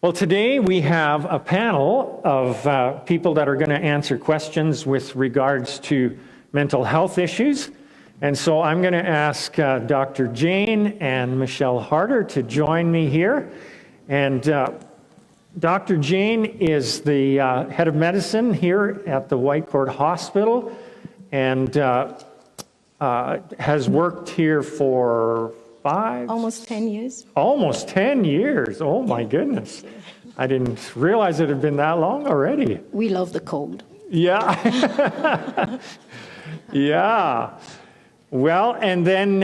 Well, today we have a panel of people that are going to answer questions with regards to mental health issues. And so I'm going to ask Dr. Jane and Michelle Harder to join me here. And Dr. Jane is the head of medicine here at the Whitecourt Hospital and has worked here for almost 10 years. Almost 10 years. Oh, my goodness. I didn't realize it had been that long already. We love the cold. Yeah. Yeah. Well, and then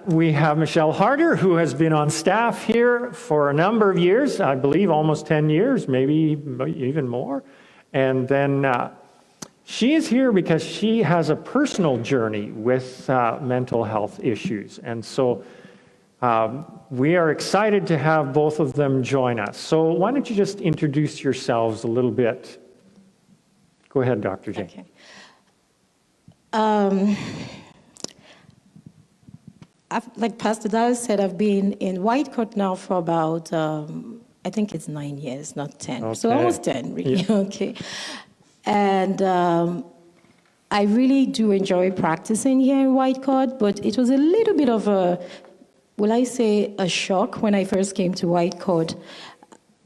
we have Michelle Harder, who has been on staff here for a number of years, I believe almost 10 years, maybe even more. And then she is here because she has a personal journey with mental health issues. And so we are excited to have both of them join us. So why don't you just introduce yourselves a little bit? Go ahead, Dr. Jane. Okay. Like Pastor Dallas said, I've been in Whitecourt now for about, I think it's 9 years, not 10. Okay. So almost 10, really. Yeah. Okay. And I really do enjoy practicing here in Whitecourt, but it was a little bit of a, will I say, a shock when I first came to Whitecourt.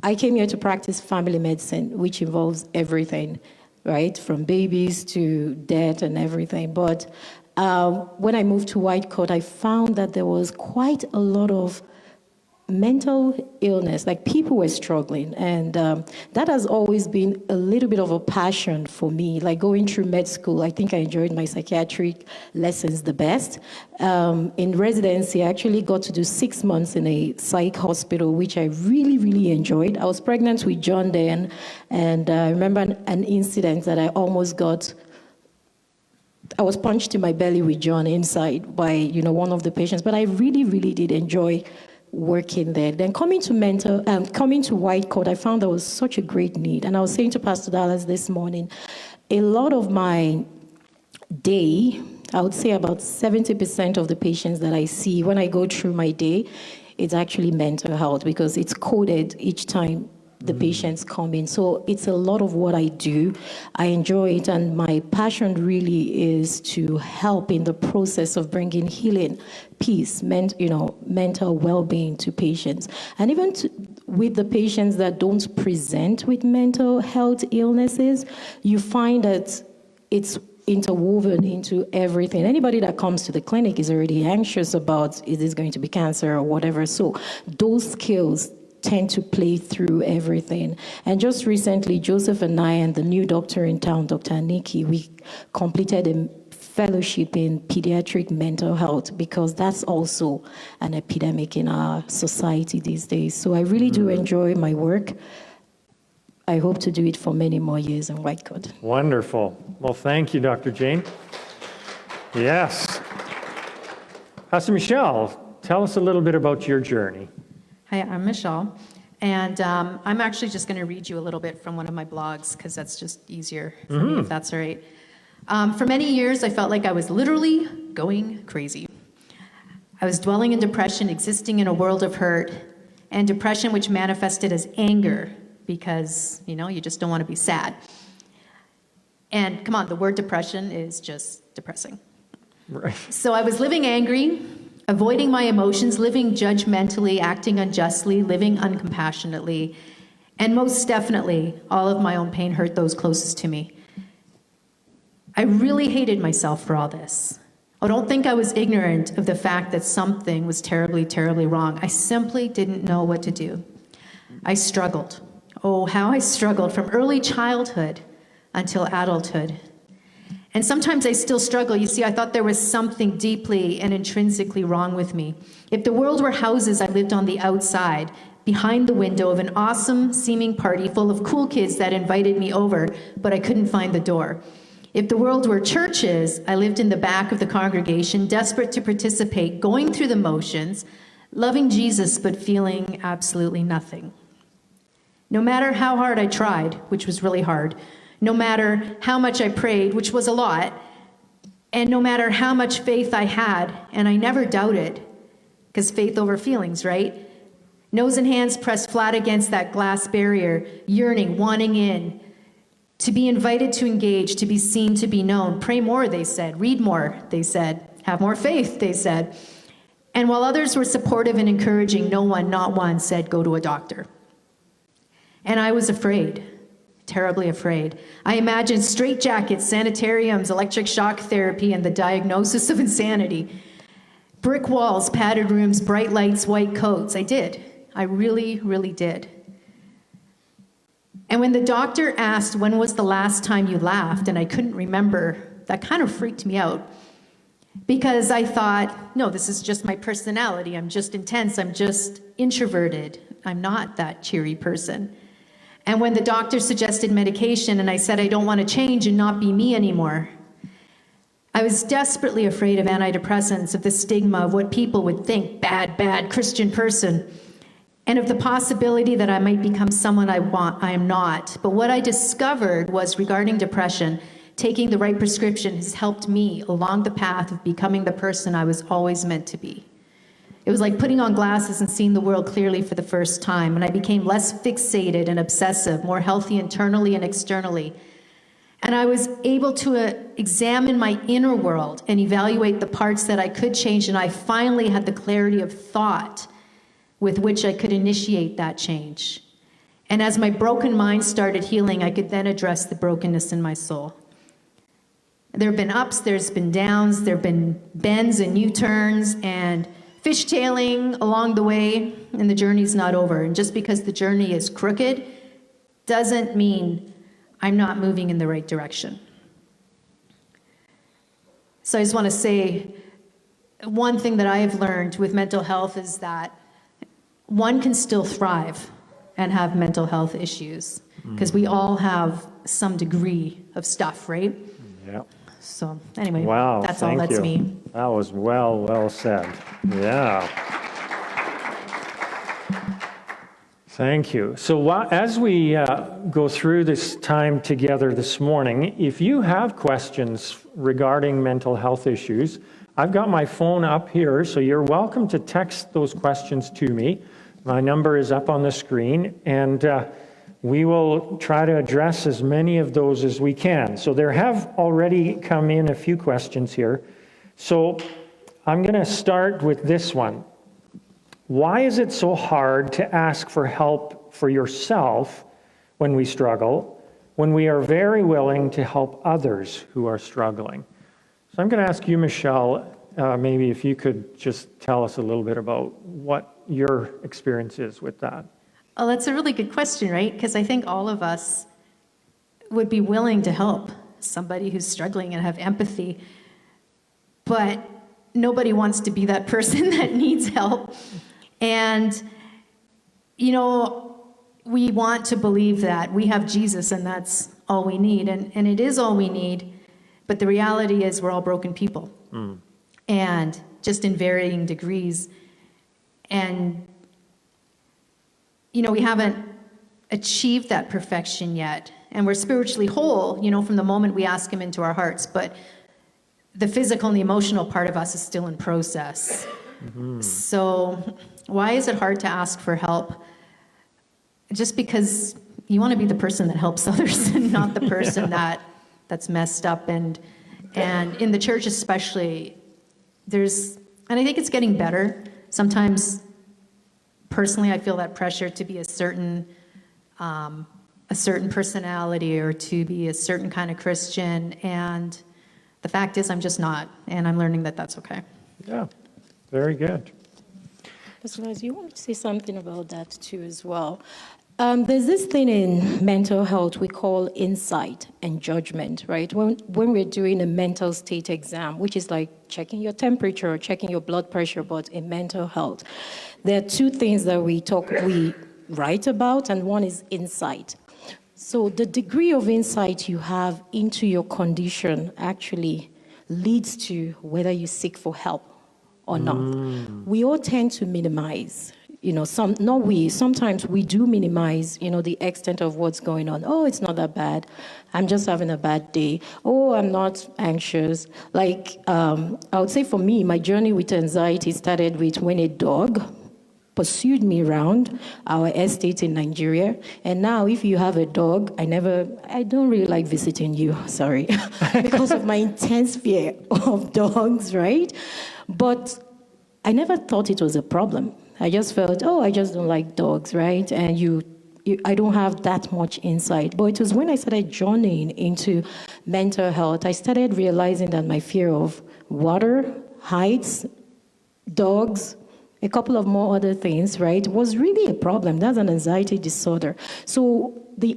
I came here to practice family medicine, which involves everything, right? From babies to death and everything. But when I moved to Whitecourt, I found that there was quite a lot of mental illness, like people were struggling. And that has always been a little bit of a passion for me. Like going through med school, I think I enjoyed my psychiatric lessons the best. In residency, I actually got to do 6 months in a psych hospital, which I really, really enjoyed. I was pregnant with John then, and I remember an incident that I almost got. I was punched in my belly with John inside by, one of the patients, but I really, really did enjoy working there. Then coming to Whitecourt, I found there was such a great need. And I was saying to Pastor Dallas this morning, a lot of my day, I would say about 70% of the patients that I see when I go through my day, it's actually mental health because it's coded each time the patients come in. So it's a lot of what I do. I enjoy it, and my passion really is to help in the process of bringing healing, peace, mental well-being to patients. And even with the patients that don't present with mental health illnesses, you find that it's interwoven into everything. Anybody that comes to the clinic is already anxious about, is this going to be cancer or whatever? So those skills tend to play through everything. And just recently, Joseph and I and the new doctor in town, Dr. Nikki, we completed a fellowship in pediatric mental health because that's also an epidemic in our society these days. So I really do enjoy my work. I hope to do it for many more years in Whitecourt. Wonderful. Well, thank you, Dr. Jane. Yes. Pastor Michelle, tell us a little bit about your journey. Hi, I'm Michelle, and I'm actually just going to read you a little bit from one of my blogs because that's just easier for me, if that's all right. For many years, I felt like I was literally going crazy. I was dwelling in depression, existing in a world of hurt, and depression which manifested as anger because, you just don't want to be sad. And come on, the word depression is just depressing. Right. So I was living angry, avoiding my emotions, living judgmentally, acting unjustly, living uncompassionately, and most definitely, all of my own pain hurt those closest to me. I really hated myself for all this. I don't think I was ignorant of the fact that something was terribly, terribly wrong. I simply didn't know what to do. I struggled. Oh, how I struggled from early childhood until adulthood. And sometimes I still struggle. You see, I thought there was something deeply and intrinsically wrong with me. If the world were houses, I lived on the outside, behind the window of an awesome seeming party full of cool kids that invited me over, but I couldn't find the door. If the world were churches, I lived in the back of the congregation, desperate to participate, going through the motions, loving Jesus, but feeling absolutely nothing. No matter how hard I tried, which was really hard, no matter how much I prayed, which was a lot, and no matter how much faith I had, and I never doubted, because faith over feelings, right? Nose and hands pressed flat against that glass barrier, yearning, wanting in, to be invited to engage, to be seen, to be known. Pray more, they said. Read more, they said. Have more faith, they said. And while others were supportive and encouraging, no one, not one, said, go to a doctor. And I was afraid, terribly afraid. I imagined straitjackets, sanitariums, electric shock therapy, and the diagnosis of insanity. Brick walls, padded rooms, bright lights, white coats. I did. I really, really did. And when the doctor asked, when was the last time you laughed, and I couldn't remember, that kind of freaked me out. Because I thought, no, this is just my personality. I'm just intense. I'm just introverted. I'm not that cheery person. And when the doctor suggested medication and I said I don't want to change and not be me anymore, I was desperately afraid of antidepressants, of the stigma, of what people would think, bad Christian person, and of the possibility that I might become someone I am not. But what I discovered was regarding depression, taking the right prescription has helped me along the path of becoming the person I was always meant to be. It was like putting on glasses and seeing the world clearly for the first time, and I became less fixated and obsessive, more healthy internally and externally. And I was able to examine my inner world and evaluate the parts that I could change, and I finally had the clarity of thought with which I could initiate that change. And as my broken mind started healing, I could then address the brokenness in my soul. There have been ups, there's been downs, there have been bends and U-turns and fishtailing along the way, and the journey's not over. And just because the journey is crooked doesn't mean I'm not moving in the right direction. So I just want to say, one thing that I have learned with mental health is that one can still thrive and have mental health issues, because we all have some degree of stuff, right? Yeah. So anyway, Wow, that's all. thank That's you. me. That was well said. Yeah. Thank you. So as we go through this time together this morning, if you have questions regarding mental health issues, I've got my phone up here, so you're welcome to text those questions to me. My number is up on the screen, and we will try to address as many of those as we can. So there have already come in a few questions here. So I'm going to start with this one. Why is it so hard to ask for help for yourself when we struggle, when we are very willing to help others who are struggling? So I'm going to ask you, Michelle, maybe if you could just tell us a little bit about what your experience is with that. Oh, that's a really good question, right? Because I think all of us would be willing to help somebody who's struggling and have empathy, but nobody wants to be that person that needs help. And, you know, we want to believe that we have Jesus and that's all we need. And it is all we need. But the reality is we're all broken people. And just in varying degrees. And, you know, we haven't achieved that perfection yet. And we're spiritually whole, you know, from the moment we ask him into our hearts. But the physical and the emotional part of us is still in process. So why is it hard to ask for help? Just because you want to be the person that helps others and not the person that's messed up. And in the church especially, and I think it's getting better. Sometimes, personally, I feel that pressure to be a certain personality or to be a certain kind of Christian. And the fact is, I'm just not. And I'm learning that that's okay. Yeah, very good. As well as you want to say something about that too as well. There's this thing in mental health we call insight and judgment, right? When we're doing a mental state exam, which is like checking your temperature or checking your blood pressure, but in mental health, there are two things that we write about, and one is insight. So the degree of insight you have into your condition actually leads to whether you seek for help or not. We all tend to minimize. You know, sometimes we do minimize, you know, the extent of what's going on. Oh, it's not that bad. I'm just having a bad day. Oh, I'm not anxious. Like, I would say for me, my journey with anxiety started with when a dog pursued me around our estate in Nigeria. And now if you have a dog, I don't really like visiting you, sorry, because of my intense fear of dogs, right? But I never thought it was a problem. I just felt, I just don't like dogs, right? And I don't have that much insight. But it was when I started journeying into mental health, I started realizing that my fear of water, heights, dogs, a couple of more other things, right, was really a problem. That's an anxiety disorder. So the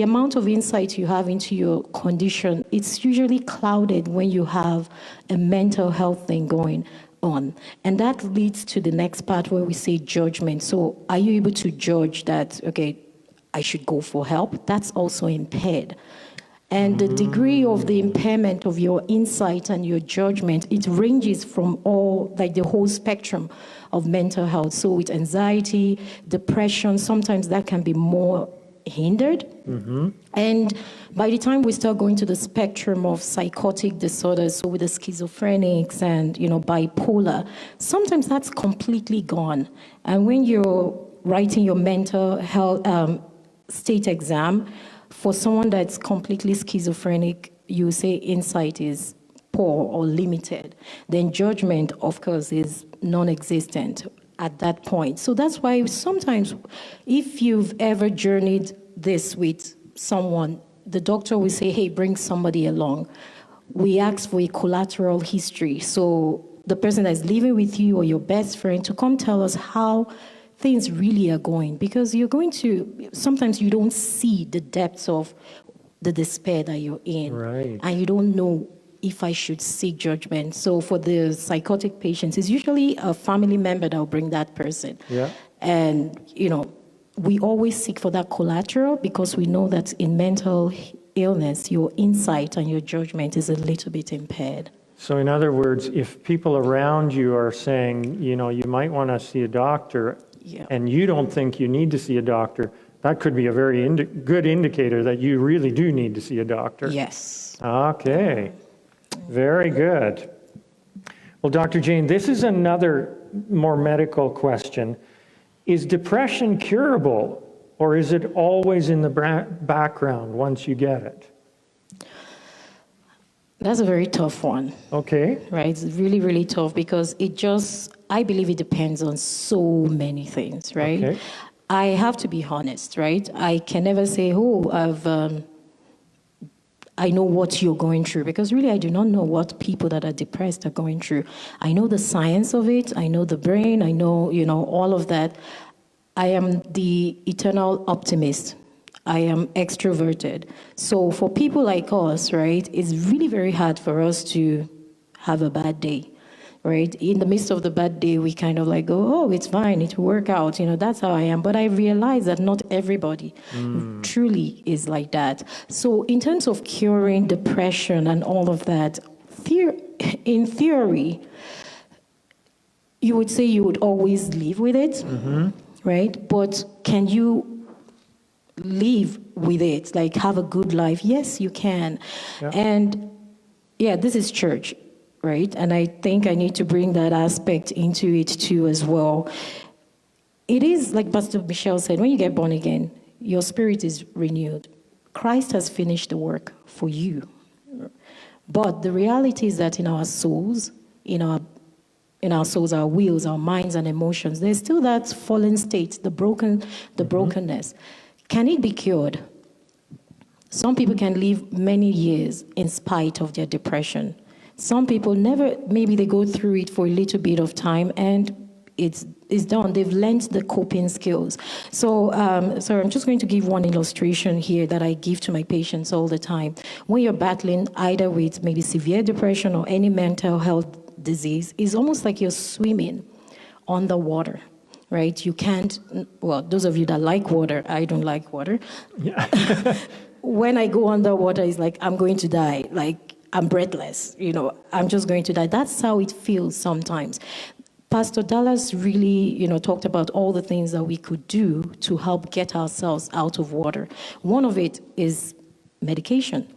amount of insight you have into your condition, it's usually clouded when you have a mental health thing going on. And that leads to the next part where we say judgment. So are you able to judge that, okay, I should go for help? That's also impaired. And the degree of the impairment of your insight and your judgment, it ranges from the whole spectrum of mental health. So with anxiety, depression, sometimes that can be more hindered. And by the time we start going to the spectrum of psychotic disorders, so with the schizophrenics and, bipolar, sometimes that's completely gone. And when you're writing your mental health state exam, for someone that's completely schizophrenic, you say insight is poor or limited. Then judgment, of course, is non-existent at that point. So that's why sometimes if you've ever journeyed this with someone, the doctor will say, hey, bring somebody along. We ask for a collateral history. So the person that's living with you or your best friend to come tell us how things really are going, because sometimes you don't see the depths of the despair that you're in. Right. And you don't know if I should seek judgment. So for the psychotic patients, it's usually a family member that will bring that person. Yeah. And, we always seek for that collateral because we know that in mental illness, your insight and your judgment is a little bit impaired. So in other words, if people around you are saying, you might want to see a doctor, and you don't think you need to see a doctor, that could be a very good indicator that you really do need to see a doctor. Yes. Okay. Very good. Well, Dr. Jane, this is another more medical question. Is depression curable, or is it always in the background once you get it? That's a very tough one. Okay. Right? It's really, really tough because I believe it depends on so many things, right? Okay. I have to be honest, right? I can never say, I know what you're going through, because really I do not know what people that are depressed are going through. I know the science of it, I know the brain, I know, all of that. I am the eternal optimist. I am extroverted. So for people like us, right, it's really very hard for us to have a bad day, right? In the midst of the bad day, we kind of go, it's fine, it will work out. That's how I am. But I realize that not everybody truly is like that. So in terms of curing depression and all of that, in theory, you would say you would always live with it, right? But can you live with it, have a good life? Yes, you can. Yeah. And this is church, right? And I think I need to bring that aspect into it too as well. It is like Pastor Michelle said, when you get born again, your spirit is renewed. Christ has finished the work for you. But the reality is that in our souls, our wills, our minds and emotions, there's still that fallen state, the brokenness. Can it be cured? Some people can live many years in spite of their depression. Some people never, maybe they go through it for a little bit of time and it's done. They've learned the coping skills. So I'm just going to give one illustration here that I give to my patients all the time. When you're battling either with maybe severe depression or any mental health disease, it's almost like you're swimming underwater. Right? You can't, those of you that like water, I don't like water. Yeah. When I go underwater, it's like I'm going to die. I'm breathless. I'm just going to die. That's how it feels sometimes. Pastor Dallas really, talked about all the things that we could do to help get ourselves out of water. One of it is medication.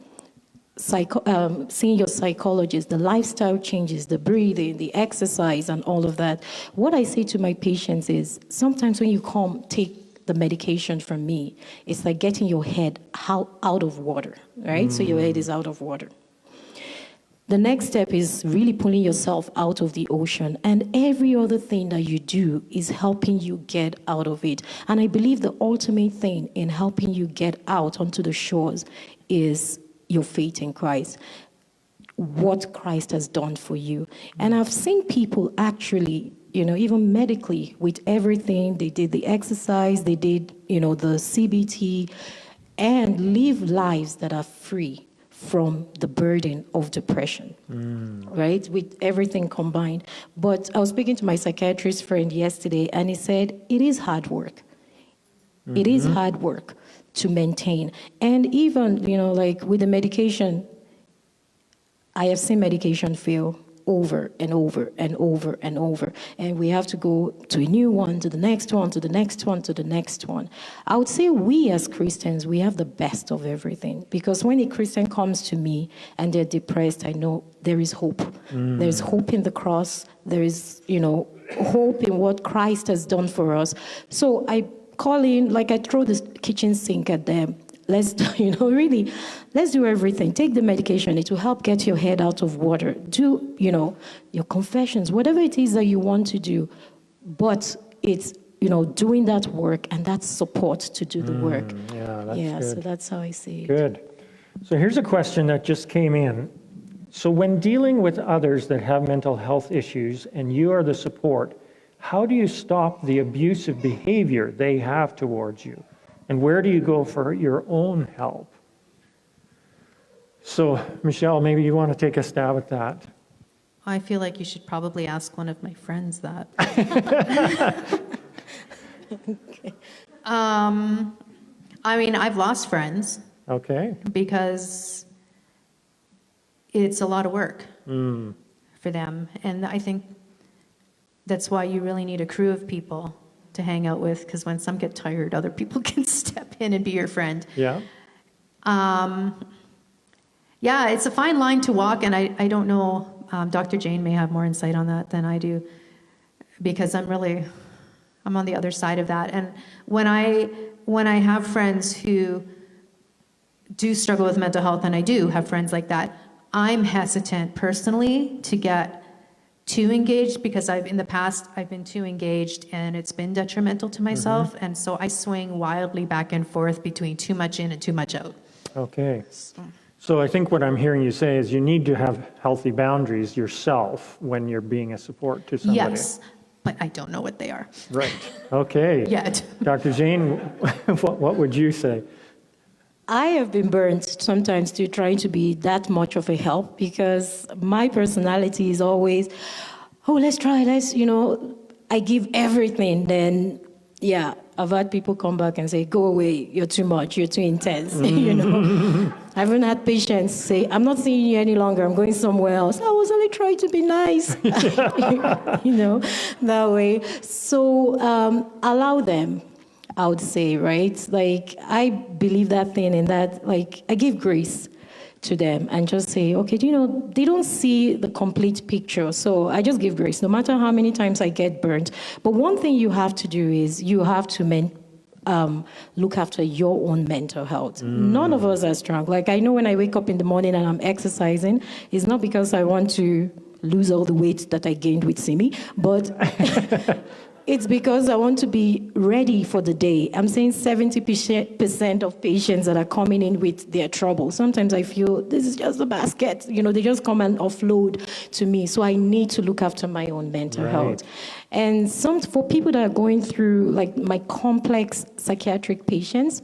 seeing your psychologist, the lifestyle changes, the breathing, the exercise, and all of that. What I say to my patients is sometimes when you come take the medication from me, it's like getting your head out of water, right? So your head is out of water. The next step is really pulling yourself out of the ocean, and every other thing that you do is helping you get out of it. And I believe the ultimate thing in helping you get out onto the shores is your faith in Christ, what Christ has done for you. And I've seen people actually, even medically, with everything, they did the exercise, they did, the CBT, and live lives that are free from the burden of depression, right? With everything combined. But I was speaking to my psychiatrist friend yesterday, and he said, it is hard work. It is hard work to maintain. And even, like with the medication, I have seen medication fail over and over and over and over. And we have to go to a new one, to the next one, to the next one, to the next one. I would say we as Christians, we have the best of everything. Because when a Christian comes to me and they're depressed, I know there is hope. There's hope in the cross. There is, hope in what Christ has done for us. So I call in, like I throw the kitchen sink at them. Let's, really, let's do everything. Take the medication. It will help get your head out of water. Do, your confessions, whatever it is that you want to do. But it's, doing that work and that support to do the work. Yeah, that's good. So that's how I see it. Good. So here's a question that just came in. So when dealing with others that have mental health issues and you are the support, how do you stop the abusive behavior they have towards you? And where do you go for your own help? So, Michelle, maybe you want to take a stab at that. I feel like you should probably ask one of my friends that. Okay. I've lost friends Okay. because it's a lot of work for them. And I think that's why you really need a crew of people to hang out with, because when some get tired, other people can step in and be your friend. Yeah. Yeah, it's a fine line to walk, and I don't know, Dr. Jane may have more insight on that than I do, because I'm on the other side of that. And when I have friends who do struggle with mental health, and I do have friends like that, I'm hesitant personally to get too engaged, because in the past I've been too engaged and it's been detrimental to myself, and so I swing wildly back and forth between too much in and too much out. Okay. So I think what I'm hearing you say is you need to have healthy boundaries yourself when you're being a support to somebody. Yes, but I don't know what they are. Right. Okay. Yet. Dr. Jane, what would you say? I have been burnt sometimes to trying to be that much of a help, because my personality is always, let's try, I give everything. Then, I've had people come back and say, go away, you're too much, you're too intense, I haven't had patients say, I'm not seeing you any longer, I'm going somewhere else. I was only trying to be nice, that way. So allow them. I would say, right? Like, I believe that thing in that, like, I give grace to them and just say, okay, they don't see the complete picture. So I just give grace, no matter how many times I get burnt. But one thing you have to do is you have to look after your own mental health. None of us are strong. Like, I know when I wake up in the morning and I'm exercising, it's not because I want to lose all the weight that I gained with Simi, but it's because I want to be ready for the day. I'm saying 70% of patients that are coming in with their trouble, sometimes I feel this is just a basket. They just come and offload to me. So I need to look after my own mental health. And for people that are going through, like, my complex psychiatric patients,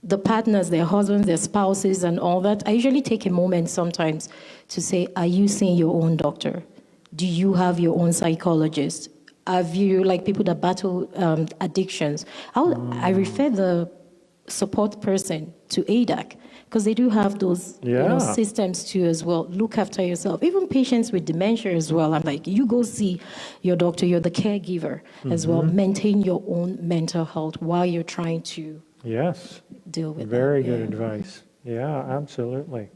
the partners, their husbands, their spouses, and all that, I usually take a moment sometimes to say, are you seeing your own doctor? Do you have your own psychologist? Have you, like, people that battle addictions? I refer the support person to ADAC, because they do have those systems too as well. Look after yourself. Even patients with dementia as well. I'm like, you go see your doctor. You're the caregiver as well. Maintain your own mental health while you're trying to deal with Very that. good advice. Yeah, absolutely.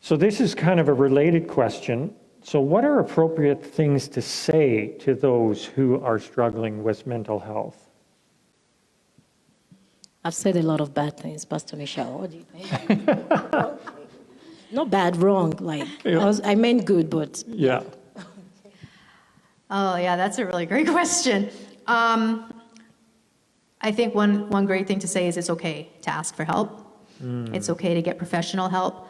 So this is kind of a related question. So what are appropriate things to say to those who are struggling with mental health? I've said a lot of bad things, Pastor Michelle. What do you think? Not bad, wrong. Like, I meant good, but... Yeah. Oh, yeah, that's a really great question. I think one great thing to say is it's okay to ask for help. It's okay to get professional help.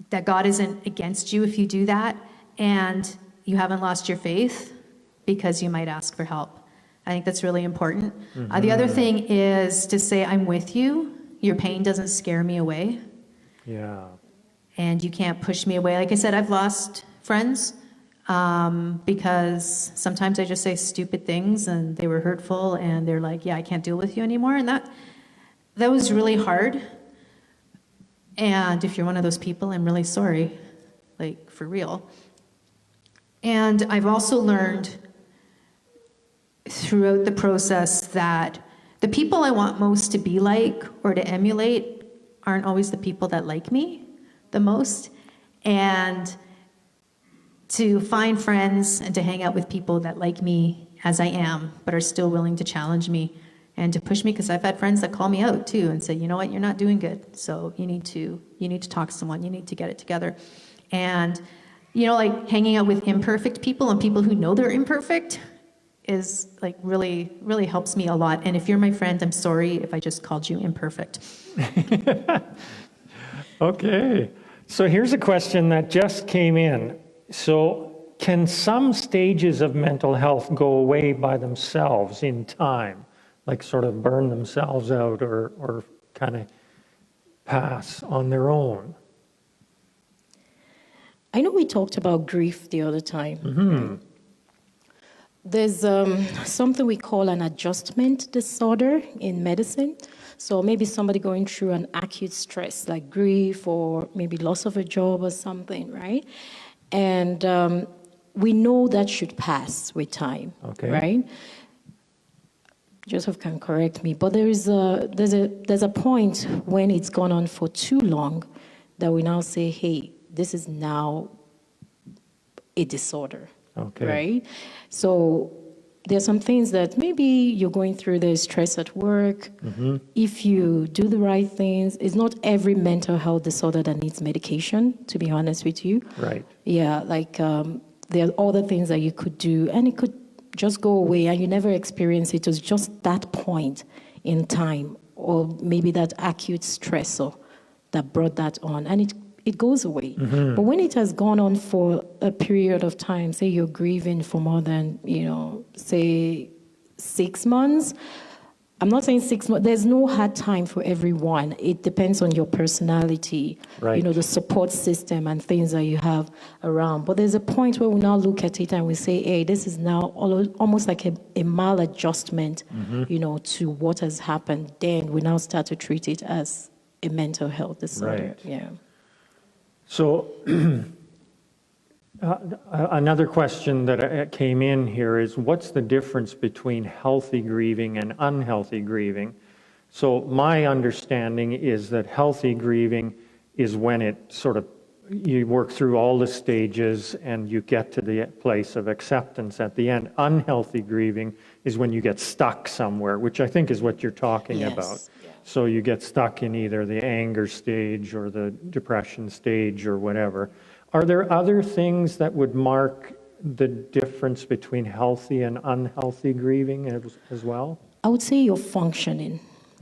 That God isn't against you if you do that, and you haven't lost your faith because you might ask for help. I think that's really important. The other thing is to say, I'm with you. Your pain doesn't scare me away. Yeah. And you can't push me away. Like I said, I've lost friends because sometimes I just say stupid things and they were hurtful and they're like, yeah, I can't deal with you anymore. And that was really hard. And if you're one of those people, I'm really sorry, like for real. And I've also learned throughout the process that the people I want most to be like or to emulate aren't always the people that like me the most. And to find friends and to hang out with people that like me as I am, but are still willing to challenge me and to push me, because I've had friends that call me out too and say, you know what, you're not doing good. So you need to talk to someone, you need to get it together. And, you know, like hanging out with imperfect people and people who know they're imperfect is like really, really helps me a lot. And if you're my friend, I'm sorry if I just called you imperfect. Okay. So here's a question that just came in. So can some stages of mental health go away by themselves in time? Like sort of burn themselves out or kind of pass on their own? I know we talked about grief the other time. There's something we call an adjustment disorder in medicine. So maybe somebody going through an acute stress like grief or maybe loss of a job or something, right? And we know that should pass with time, right? Joseph can correct me, but there's a point when it's gone on for too long that we now say, hey, this is now a disorder, right? So there's some things that maybe you're going through, there's stress at work. If you do the right things, it's not every mental health disorder that needs medication, to be honest with you. Right. Yeah, like there are other things that you could do, and it could just go away and you never experience it. It was just that point in time, or maybe that acute stressor that brought that on, and it goes away. But when it has gone on for a period of time, say you're grieving for more than, say 6 months, I'm not saying 6 months, there's no hard time for everyone. It depends on your personality, the support system and things that you have around. But there's a point where we now look at it and we say, hey, this is now almost like a maladjustment, to what has happened. Then we now start to treat it as a mental health disorder. Right. Yeah. So another question that came in here is, what's the difference between healthy grieving and unhealthy grieving? So my understanding is that healthy grieving is when it sort of, you work through all the stages and you get to the place of acceptance at the end. Unhealthy grieving is when you get stuck somewhere, which I think is what you're talking about. So you get stuck in either the anger stage or the depression stage or whatever. Are there other things that would mark the difference between healthy and unhealthy grieving as well? I would say your functioning,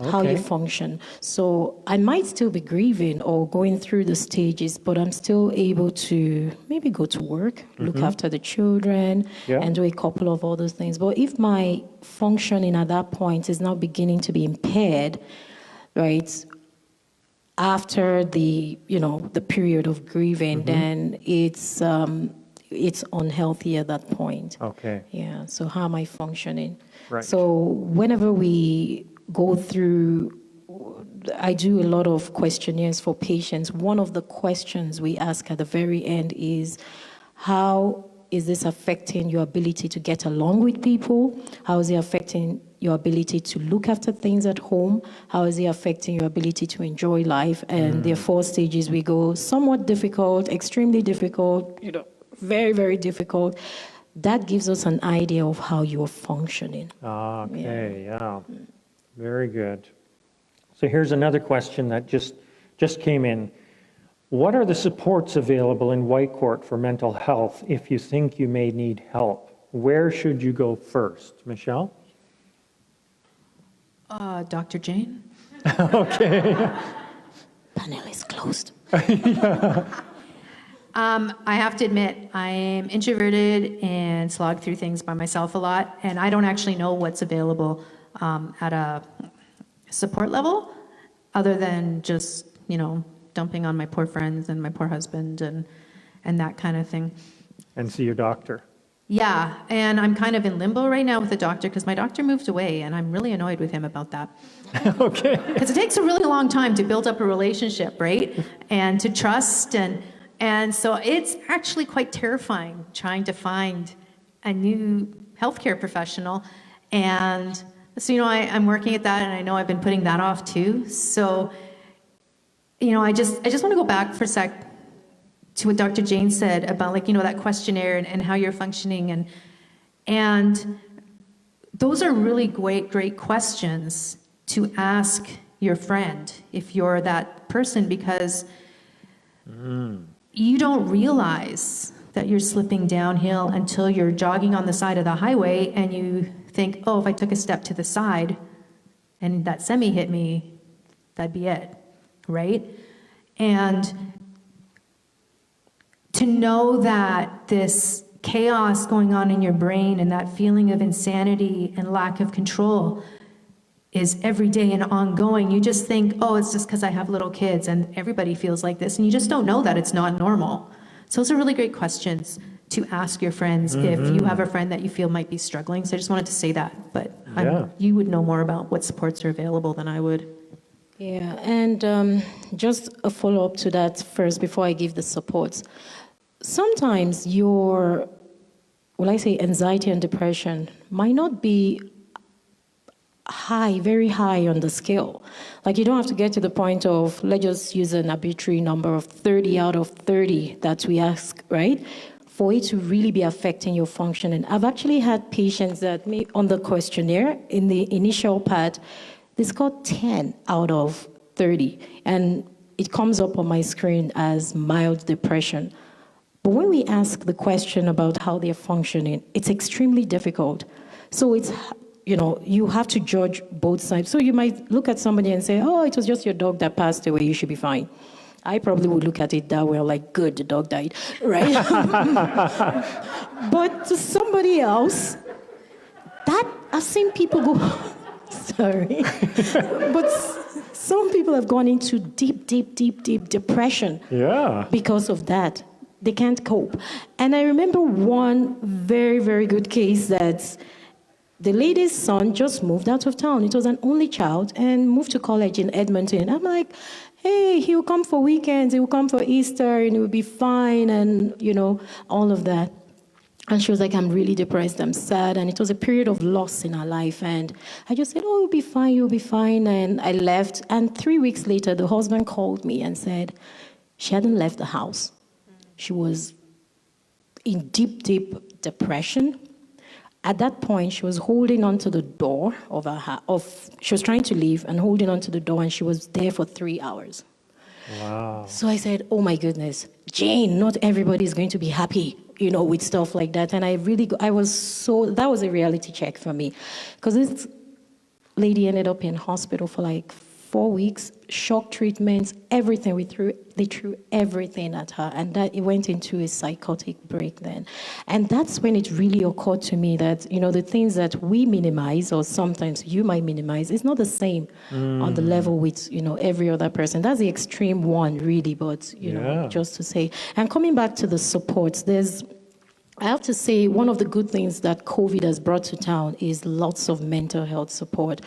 how you function. So I might still be grieving or going through the stages, but I'm still able to maybe go to work, look after the children, and do a couple of other things. But if my functioning at that point is now beginning to be impaired, right, after the period of grieving, then it's unhealthy at that point. Yeah. So how am I functioning? Right. So whenever we go through, I do a lot of questionnaires for patients. One of the questions we ask at the very end is, how is this affecting your ability to get along with people? How is it affecting your ability to look after things at home? How is it affecting your ability to enjoy life? And there are 4 stages. We go somewhat difficult, extremely difficult, very, very difficult. That gives us an idea of how you're functioning. Okay, yeah. Very good. So here's another question that just came in. What are the supports available in White Court for mental health if you think you may need help? Where should you go first? Michelle? Dr. Jane? Okay. Panel is closed. I have to admit, I am introverted and slog through things by myself a lot, and I don't actually know what's available at a support level, other than just, dumping on my poor friends and my poor husband and that kind of thing. And see your doctor. Yeah, and I'm kind of in limbo right now with the doctor because my doctor moved away, and I'm really annoyed with him about that. Okay. Because it takes a really long time to build up a relationship, right? And to trust, and so it's actually quite terrifying trying to find a new healthcare professional. And so, I'm working at that, and I know I've been putting that off too. So, I just want to go back for a sec to what Dr. Jane said about that questionnaire and how you're functioning. And those are really great questions to ask your friend if you're that person, because you don't realize that you're slipping downhill until you're jogging on the side of the highway and you think, oh, if I took a step to the side and that semi hit me, that'd be it, right? And to know that this chaos going on in your brain and that feeling of insanity and lack of control is every day and ongoing, you just think, oh, it's just because I have little kids and everybody feels like this, and you just don't know that it's not normal. So those are really great questions to ask your friends if you have a friend that you feel might be struggling. So I just wanted to say that, but you would know more about what supports are available than I would. Yeah, and just a follow-up to that first before I give the supports. Sometimes your, anxiety and depression might not be high, very high on the scale. Like, you don't have to get to the point of, let's just use an arbitrary number of 30 out of 30 that we ask, right? For it to really be affecting your functioning. I've actually had patients that on the questionnaire, in the initial part, they scored 10 out of 30. And it comes up on my screen as mild depression. But when we ask the question about how they're functioning, it's extremely difficult. So it's, you have to judge both sides. So you might look at somebody and say, oh, it was just your dog that passed away, you should be fine. I probably would look at it that way, like, good, the dog died, right? But to somebody else, I've seen people go, sorry, but some people have gone into deep depression because of that. They can't cope. And I remember one very, very good case that the lady's son just moved out of town. It was an only child and moved to college in Edmonton. I'm like, hey, he'll come for weekends, he'll come for Easter, and it will be fine, and, all of that. And she was like, I'm really depressed, I'm sad. And it was a period of loss in her life. And I just said, oh, you'll be fine, you'll be fine. And I left. And 3 weeks later, the husband called me and said she hadn't left the house. She was in deep depression. At that point, she was holding onto the door of her house. She was trying to leave and holding onto the door, and she was there for 3 hours. Wow. So I said, oh my goodness, Jane, not everybody is going to be happy, with stuff like that. And that was a reality check for me. Because this lady ended up in hospital for like 4 weeks, shock treatments, everything. They threw everything at her, and that it went into a psychotic break then. And that's when it really occurred to me that, the things that we minimize, or sometimes you might minimize, is not the same on the level with, every other person. That's the extreme one, really, but, just to say. And coming back to the supports, I have to say, one of the good things that COVID has brought to town is lots of mental health support.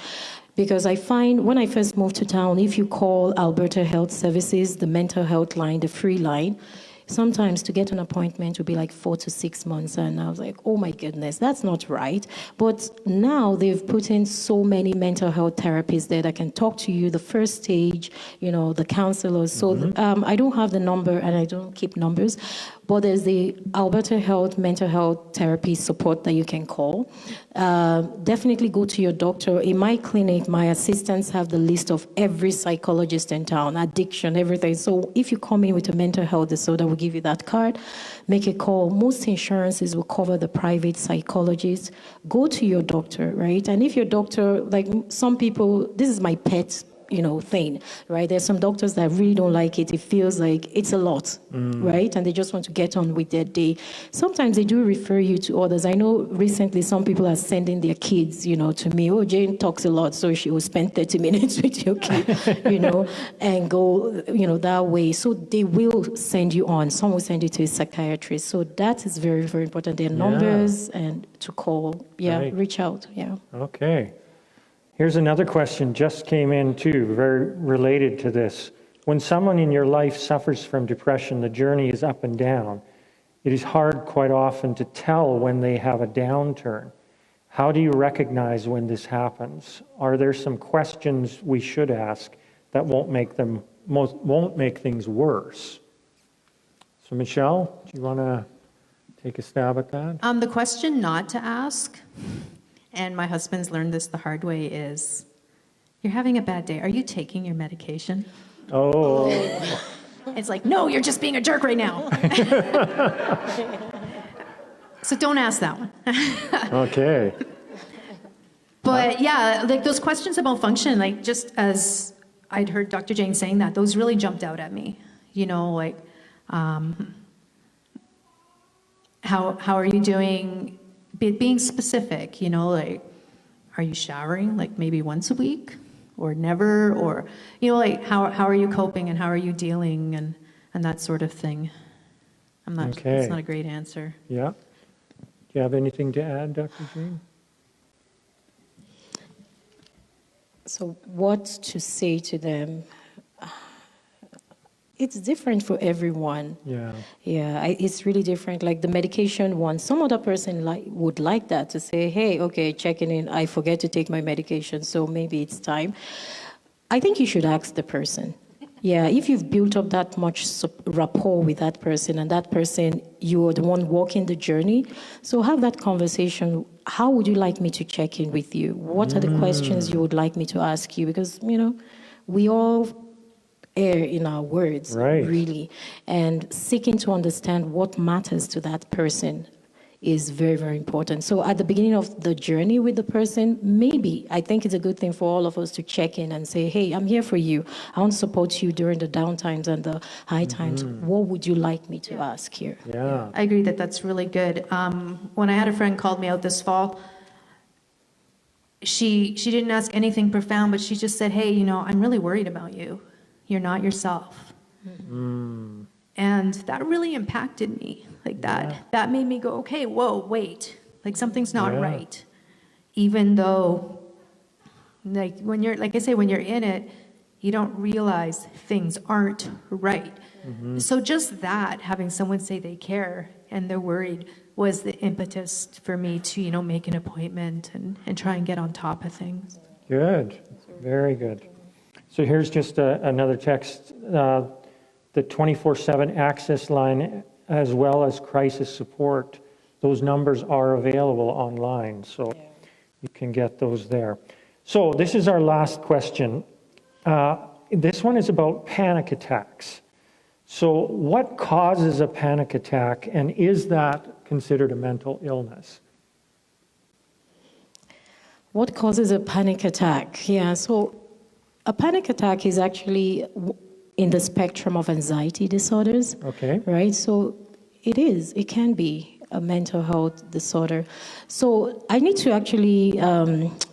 Because I find when I first moved to town, if you call Alberta Health Services, the mental health line, the free line, sometimes to get an appointment would be like 4 to 6 months. And I was like, oh my goodness, that's not right. But now they've put in so many mental health therapists there that can talk to you, the first stage, the counselors. So I don't have the number and I don't keep numbers, but there's the Alberta Health Mental Health Therapy support that you can call. Definitely go to your doctor. In my clinic, my assistants have the list of every psychologist in town, addiction, everything. So if you come in with a mental health disorder, we'll give you that card. Make a call. Most insurances will cover the private psychologist. Go to your doctor, right? And if your doctor, like some people, this is my pet thing, right? There's some doctors that really don't like it. It feels like it's a lot, right? And they just want to get on with their day. Sometimes they do refer you to others. I know recently some people are sending their kids, to me. Oh, Jane talks a lot, so she will spend 30 minutes with your kid, and go, that way. So they will send you on. Some will send you to a psychiatrist. So that is very, very important. Their numbers and to call. Yeah, right. Reach out. Yeah. Okay. Here's another question, just came in too, very related to this. When someone in your life suffers from depression, the journey is up and down. It is hard quite often to tell when they have a downturn. How do you recognize when this happens? Are there some questions we should ask that won't make things worse? So Michelle, do you want to take a stab at that? The question not to ask, and my husband's learned this the hard way, is, you're having a bad day. Are you taking your medication? Oh. It's like, no, you're just being a jerk right now. So don't ask that one. Okay. But yeah, like those questions about function, like just as I'd heard Dr. Jane saying that, those really jumped out at me. How are you doing? Being specific, like, are you showering like maybe once a week or never? Or, like, how are you coping and how are you dealing and that sort of thing? It's not a great answer. Yeah. Do you have anything to add, Dr. Jane? So what to say to them? It's different for everyone. Yeah. Yeah, it's really different. Like the medication one, some other person would like that to say, hey, okay, checking in, I forget to take my medication, so maybe it's time. I think you should ask the person. Yeah, if you've built up that much rapport with that person and that person, you're the one walking the journey, so have that conversation. How would you like me to check in with you? What are the questions you would like me to ask you? Because, we all err in our words, right. Really. And seeking to understand what matters to that person is very, very important. So at the beginning of the journey with the person, maybe I think it's a good thing for all of us to check in and say, hey, I'm here for you. I want to support you during the down times and the high times. What would you like me to ask here? Yeah. I agree that's really good. When I had a friend called me out this fall, she didn't ask anything profound, but she just said, hey, I'm really worried about you. You're not yourself. And that really impacted me. Like that made me go, okay, whoa, wait, like something's not right. Even though, like when you're in it, you don't realize things aren't right. So just that, having someone say they care and they're worried, was the impetus for me to, make an appointment and try and get on top of things. Good, very good. So here's just another text, the 24/7 access line as well as crisis support. Those numbers are available online, so you can get those there. So this is our last question. This one is about panic attacks. So what causes a panic attack, and is that considered a mental illness? What causes a panic attack? Yeah, so a panic attack is actually in the spectrum of anxiety disorders. Okay. Right? So it can be a mental health disorder. So I need to actually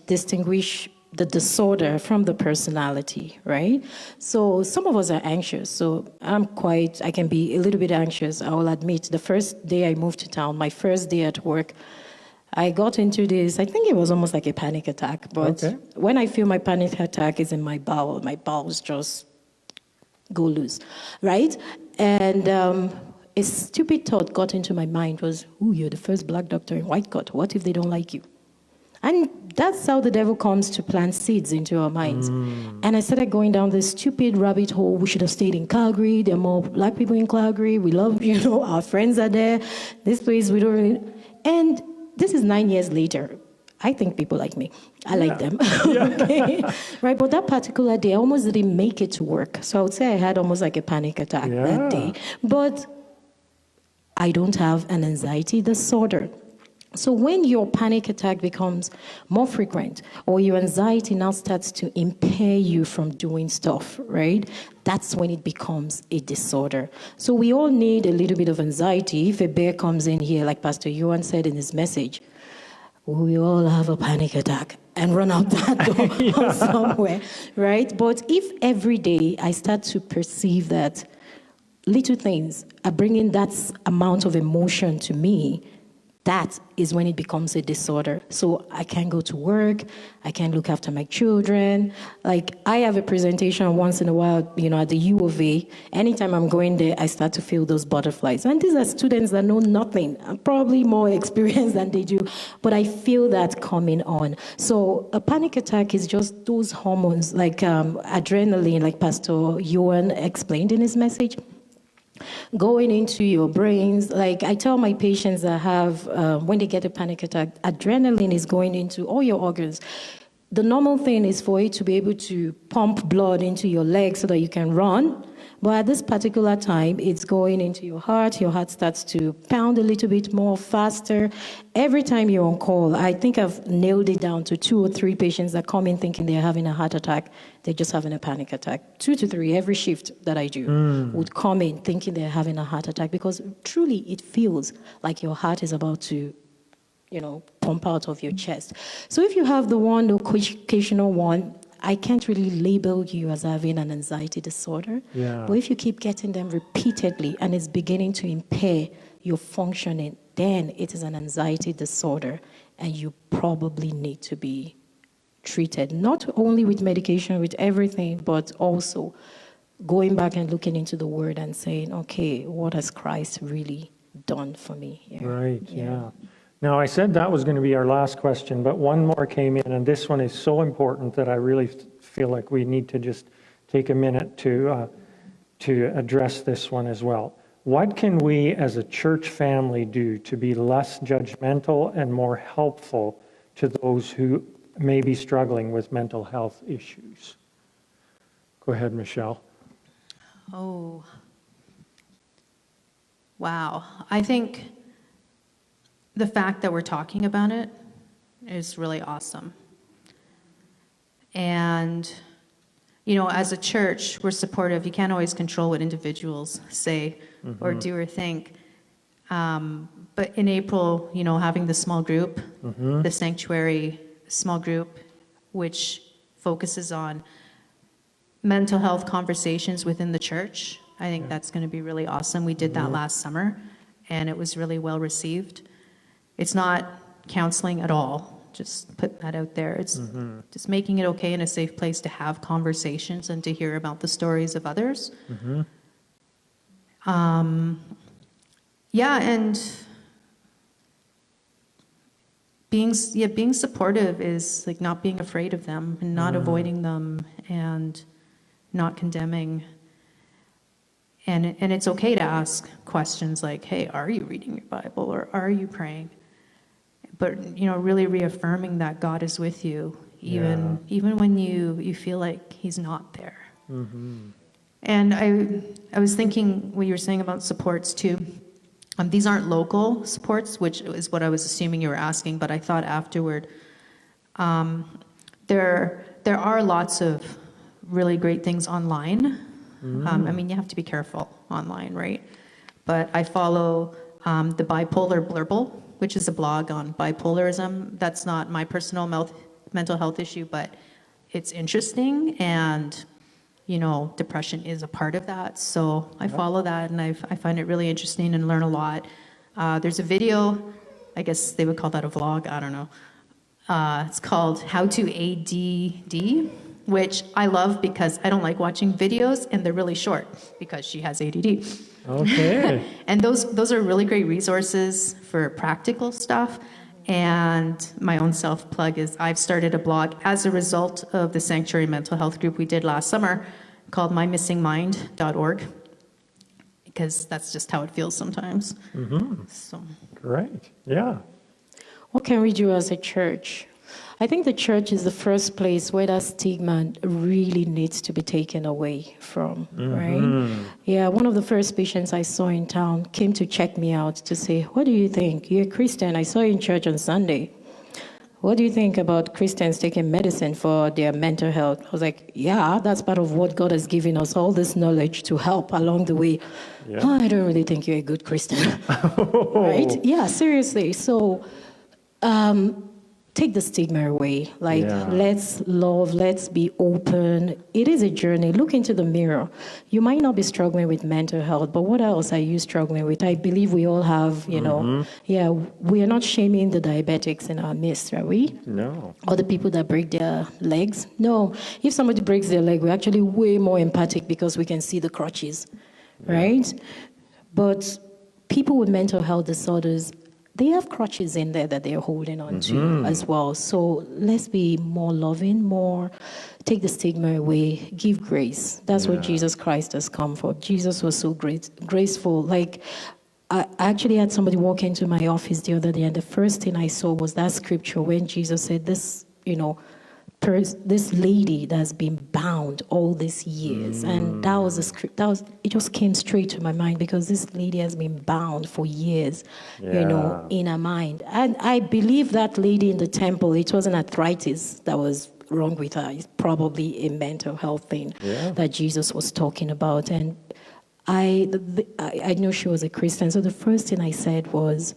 distinguish the disorder from the personality, right? So some of us are anxious. So I can be a little bit anxious, I will admit. The first day I moved to town, my first day at work, I got into this, I think it was almost like a panic attack, but when I feel my panic attack is in my bowels just go loose, right? And a stupid thought got into my mind was, ooh, you're the first black doctor in Whitecott. What if they don't like you? And that's how the devil comes to plant seeds into our minds. And I started going down this stupid rabbit hole. We should have stayed in Calgary. There are more black people in Calgary. We love, our friends are there. This place, we don't really... And this is 9 years later. I think people like me. I like them. Okay. Right, but that particular day, I almost didn't make it to work. So I would say I had almost like a panic attack that day. But I don't have an anxiety disorder. So when your panic attack becomes more frequent, or your anxiety now starts to impair you from doing stuff, right? That's when it becomes a disorder. So we all need a little bit of anxiety. If a bear comes in here, like Pastor Johan said in his message, we all have a panic attack and run out that door or somewhere, right? But if every day I start to perceive that little things are bringing that amount of emotion to me, that is when it becomes a disorder. So I can't go to work, I can't look after my children. Like, I have a presentation once in a while, at the U of A. Anytime I'm going there, I start to feel those butterflies. And these are students that know nothing. I'm probably more experienced than they do, but I feel that coming on. So a panic attack is just those hormones, like adrenaline, like Pastor Johan explained in his message, going into your brains. Like I tell my patients that have, when they get a panic attack, adrenaline is going into all your organs. The normal thing is for it to be able to pump blood into your legs so that you can run. But at this particular time, it's going into your heart starts to pound a little bit more faster. Every time you're on call, I think I've nailed it down to 2 or 3 patients that come in thinking they're having a heart attack. They're just having a panic attack. 2 to 3, every shift that I do would come in thinking they're having a heart attack, because truly it feels like your heart is about to, pump out of your chest. So if you have the occasional one, I can't really label you as having an anxiety disorder. Yeah. But if you keep getting them repeatedly and it's beginning to impair your functioning, then it is an anxiety disorder, and you probably need to be treated, not only with medication, with everything, but also going back and looking into the Word and saying, okay, what has Christ really done for me here? Right, yeah. Now, I said that was going to be our last question, but one more came in, and this one is so important that I really feel like we need to just take a minute to address this one as well. What can we as a church family do to be less judgmental and more helpful to those who may be struggling with mental health issues? Go ahead, Michelle. Oh, wow. I think the fact that we're talking about it is really awesome. And, as a church, we're supportive. You can't always control what individuals say or do or think. But in April, having the small group, the Sanctuary small group, which focuses on mental health conversations within the church, I think that's going to be really awesome. We did that last summer, and it was really well received. It's not counseling at all, just put that out there. It's just making it okay and a safe place to have conversations and to hear about the stories of others. And being supportive is like not being afraid of them and not avoiding them and not condemning. And it's okay to ask questions like, hey, are you reading your Bible, or are you praying? But, really reaffirming that God is with you, even when you feel like he's not there. And I was thinking what you were saying about supports too. These aren't local supports, which is what I was assuming you were asking, but I thought afterward, there are lots of really great things online. You have to be careful online, right? But I follow the Bipolar Blurble, which is a blog on bipolarism. That's not my personal mental health issue, but it's interesting, and depression is a part of that. So I follow that, and I find it really interesting and learn a lot. There's a video, I guess they would call that a vlog, I don't know. It's called How to ADD, which I love because I don't like watching videos and they're really short because she has ADD. Okay. And those are really great resources for practical stuff. And my own self-plug is I've started a blog as a result of the Sanctuary Mental Health group we did last summer called mymissingmind.org, because that's just how it feels sometimes. So. Great. Yeah. What can we do as a church? I think the church is the first place where that stigma really needs to be taken away from, right? Yeah, one of the first patients I saw in town came to check me out to say, what do you think? You're a Christian. I saw you in church on Sunday. What do you think about Christians taking medicine for their mental health? I was like, yeah, that's part of what God has given us, all this knowledge to help along the way. Yeah. Oh, I don't really think you're a good Christian. Right? Yeah, seriously. So, take the stigma away. Like, let's love, let's be open. It is a journey. Look into the mirror. You might not be struggling with mental health, but what else are you struggling with? I believe we all have, you know, we are not shaming the diabetics in our midst, are we? No. Or the people that break their legs. No. If somebody breaks their leg, we're actually way more empathic because we can see the crutches, right? But people with mental health disorders, they have crutches in there that they're holding on to as well. So let's be more loving, more take the stigma away, give grace. That's what Jesus Christ has come for. Jesus was so graceful. Like, I actually had somebody walk into my office the other day, and the first thing I saw was that scripture when Jesus said, this, you know, this lady that's been bound all these years, and that was a script. It just came straight to my mind because this lady has been bound for years, you know, in her mind. And I believe that lady in the temple, it wasn't arthritis that was wrong with her. It's probably a mental health thing that Jesus was talking about. And I know she was a Christian, so the first thing I said was,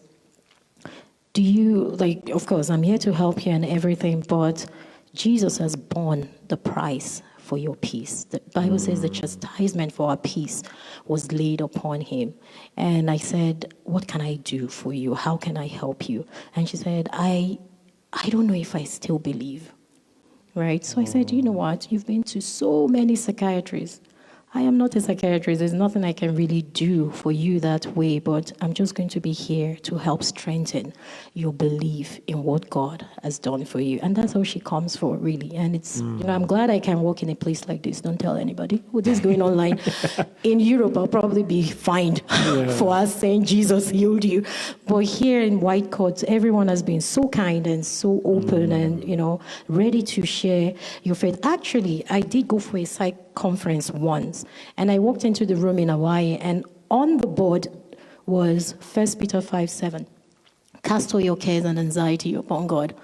do you, like, of course, I'm here to help you and everything, but Jesus has borne the price for your peace. The Bible says the chastisement for our peace was laid upon him. And I said, what can I do for you? How can I help you? And she said, I don't know if I still believe. Right? So I said, you know what? You've been to so many psychiatrists. I am not a psychiatrist. There's nothing I can really do for you that way, but I'm just going to be here to help strengthen your belief in what God has done for you. And that's how she comes for, really. And it's, you know, I'm glad I can work in a place like this. Don't tell anybody. With this going online, in Europe, I'll probably be fined for us saying Jesus healed you. But here in White Court, everyone has been so kind and so open and, you know, ready to share your faith. Actually, I did go for a psych conference once, and I walked into the room in Hawaii, and on the board was 1 Peter 5:7. Cast all your cares and anxiety upon God,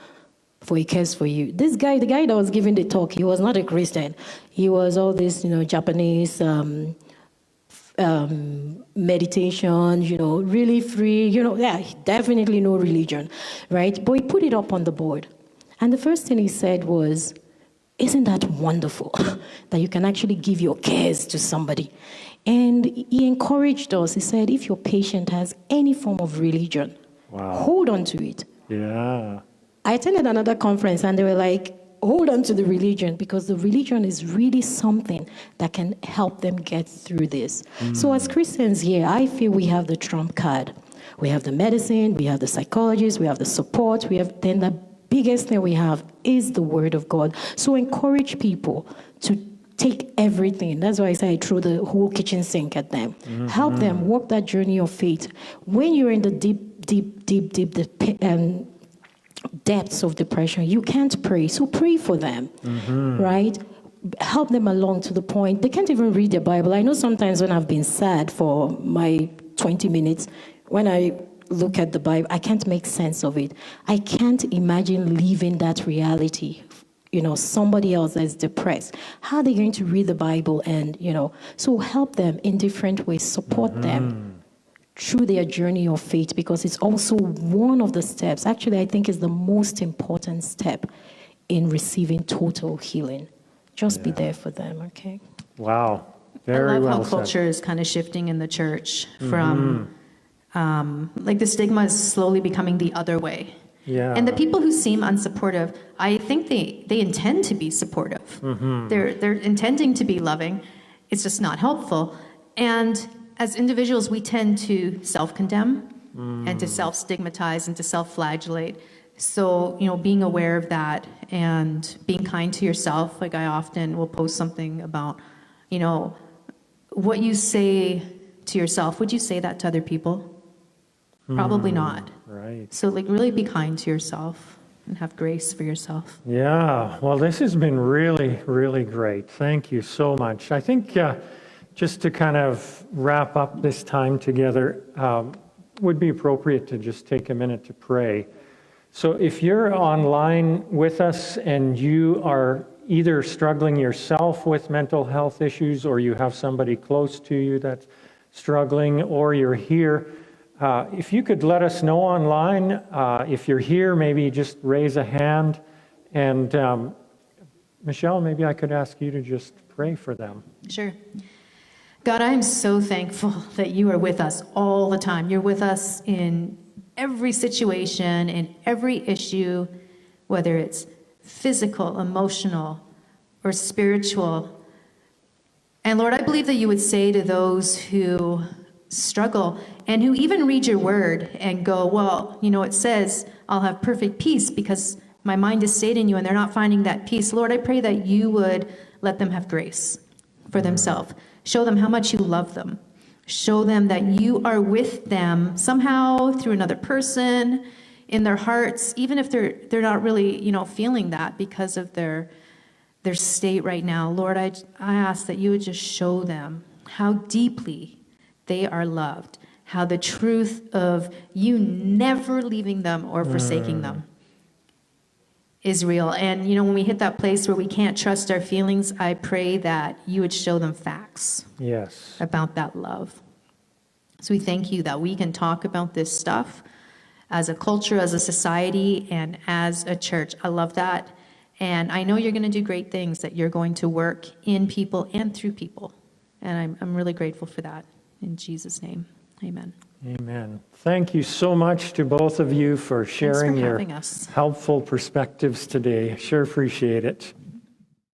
for he cares for you. This guy, the guy that was giving the talk, he was not a Christian. He was all this, you know, Japanese meditation, you know, really free, you know, definitely no religion, right? But he put it up on the board. And the first thing he said was, isn't that wonderful that you can actually give your cares to somebody? And he encouraged us. He said, if your patient has any form of religion, hold on to it. Yeah. I attended another conference, and they were like, hold on to the religion, because the religion is really something that can help them get through this. So as Christians here, I feel we have the trump card. We have the medicine, we have the psychologists, we have the support, we have then the biggest thing we have is the Word of God. So encourage people to take everything. That's why I say I throw the whole kitchen sink at them. Help them walk that journey of faith. When you're in the deep depths of depression, you can't pray. So pray for them, right? Help them along to the point. They can't even read their Bible. I know sometimes when I've been sad for my 20 minutes, when I look at the Bible, I can't make sense of it. I can't imagine living that reality. You know, somebody else that's depressed. How are they going to read the Bible? And, you know, so help them in different ways, support them through their journey of faith, because it's also one of the steps, actually, I think is the most important step in receiving total healing. Just be there for them, okay? Wow. Very I love well how said. culture is kind of shifting in the church from, like the stigma is slowly becoming the other way. Yeah. And the people who seem unsupportive, I think they intend to be supportive. They're intending to be loving. It's just not helpful. And as individuals, we tend to self-condemn and to self-stigmatize and to self-flagellate. So, being aware of that and being kind to yourself, like I often will post something about, what you say to yourself, would you say that to other people? Probably not. Right. So, really be kind to yourself and have grace for yourself. Yeah, well, this has been really, really great. Thank you so much. I think just to kind of wrap up this time together, would be appropriate to just take a minute to pray. So if you're online with us and you are either struggling yourself with mental health issues, or you have somebody close to you that's struggling, or you're here, if you could let us know online. If you're here, maybe just raise a hand. And Michelle, maybe I could ask you to just pray for them. Sure. God, I am so thankful that you are with us all the time. You're with us in every situation, in every issue, whether it's physical, emotional, or spiritual. And Lord, I believe that you would say to those who struggle and who even read your word and go, well, it says I'll have perfect peace because my mind is stayed in you, and they're not finding that peace. Lord, I pray that you would let them have grace for themselves. Show them how much you love them. Show them that you are with them somehow through another person in their hearts, even if they're not really, feeling that because of their state right now. Lord, I ask that you would just show them how deeply they are loved, how the truth of you never leaving them or forsaking them is real. And, when we hit that place where we can't trust our feelings, I pray that you would show them facts about that love. So we thank you that we can talk about this stuff as a culture, as a society, and as a church. I love that. And I know you're going to do great things, that you're going to work in people and through people. And I'm really grateful for that. In Jesus' name, amen. Amen. Thank you so much to both of you for sharing your helpful perspectives today. Sure appreciate it.